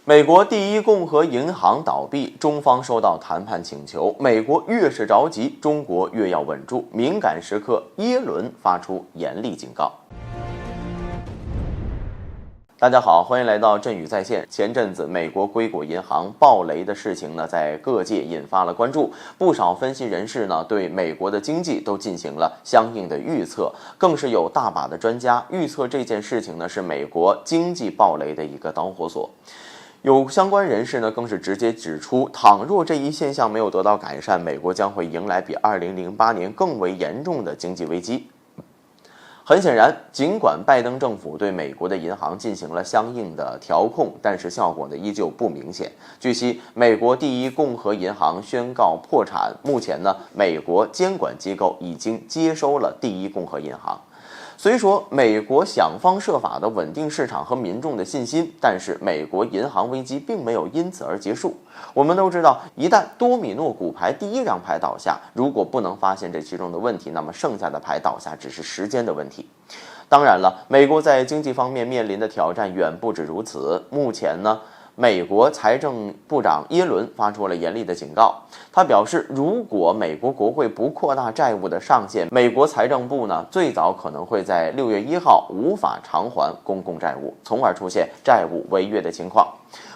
美国第一共和银行倒闭，中方收到谈判请求。美国越是着急，中国越要稳住。敏感时刻，耶伦发出严厉警告。大家好，欢迎来到振宇在线。前阵子，美国硅谷银行爆雷的事情呢，在各界引发了关注。不少分析人士呢，对美国的经济都进行了相应的预测，更是有大把的专家预测这件事情呢，是美国经济爆雷的一个导火索。有相关人士呢，更是直接指出，倘若这一现象没有得到改善，美国将会迎来比2008年更为严重的经济危机。很显然，尽管拜登政府对美国的银行进行了相应的调控，但是效果呢依旧不明显。据悉，美国第一共和银行宣告破产，目前呢，美国监管机构已经接收了第一共和银行。虽说美国想方设法地稳定市场和民众的信心，但是美国银行危机并没有因此而结束。我们都知道，一旦多米诺骨牌第一张牌倒下，如果不能发现这其中的问题，那么剩下的牌倒下只是时间的问题。当然了，美国在经济方面面临的挑战远不止如此。目前呢，美国财政部长耶伦发出了严厉的警告。他表示，如果美国国会不扩大债务的上限，美国财政部呢最早可能会在6月1号无法偿还公共债务，从而出现债务违约的情况。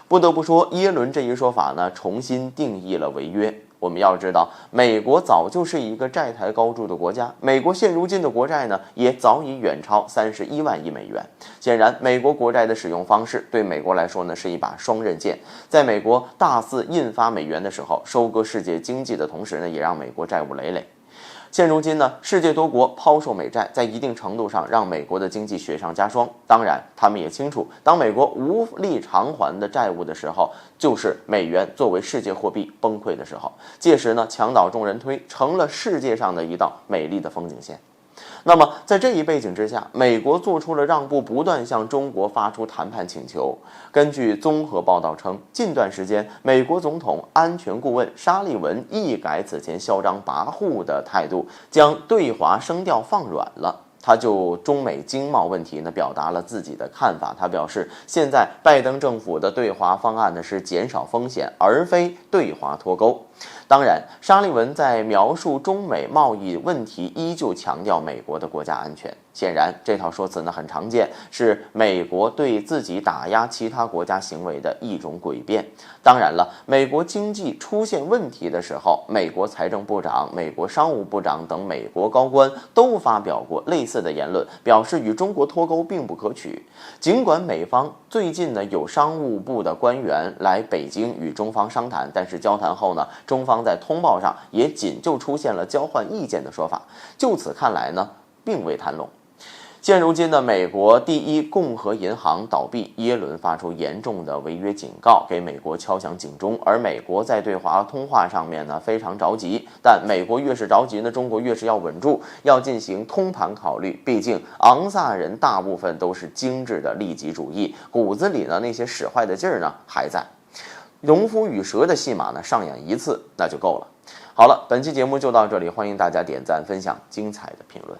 不得不说，耶伦这一说法呢，重新定义了违约。我们要知道，美国早就是一个债台高筑的国家，美国现如今的国债呢，也早已远超31万亿美元。显然，美国国债的使用方式对美国来说呢，是一把双刃剑。在美国大肆印发美元的时候，收割世界经济的同时呢，也让美国债务累累。现如今呢，世界多国抛售美债，在一定程度上让美国的经济雪上加霜。当然，他们也清楚，当美国无力偿还的债务的时候，就是美元作为世界货币崩溃的时候。届时呢，墙倒众人推，成了世界上的一道美丽的风景线。那么，在这一背景之下，美国做出了让步，不断向中国发出谈判请求。根据综合报道称，近段时间，美国总统安全顾问沙利文一改此前嚣张跋扈的态度，将对华声调放软了。他就中美经贸问题呢表达了自己的看法。他表示，现在拜登政府的对华方案呢是减少风险，而非对华脱钩。当然，沙利文在描述中美贸易问题依旧强调美国的国家安全。显然，这套说辞呢很常见，是美国对自己打压其他国家行为的一种诡辩。当然了，美国经济出现问题的时候，美国财政部长、美国商务部长等美国高官都发表过类似的言论，表示与中国脱钩并不可取。尽管美方最近呢有商务部的官员来北京与中方商谈，但是交谈后呢，中方在通报上也仅就出现了交换意见的说法。就此看来呢，并未谈拢。现如今的美国第一共和银行倒闭，耶伦发出严重的违约警告，给美国敲响警钟。而美国在对华通话上面呢非常着急，但美国越是着急呢，中国越是要稳住，要进行通盘考虑。毕竟昂萨人大部分都是精致的利己主义，骨子里呢那些使坏的劲儿呢还在。农夫与蛇的戏码呢上演一次那就够了。好了，本期节目就到这里，欢迎大家点赞分享精彩的评论。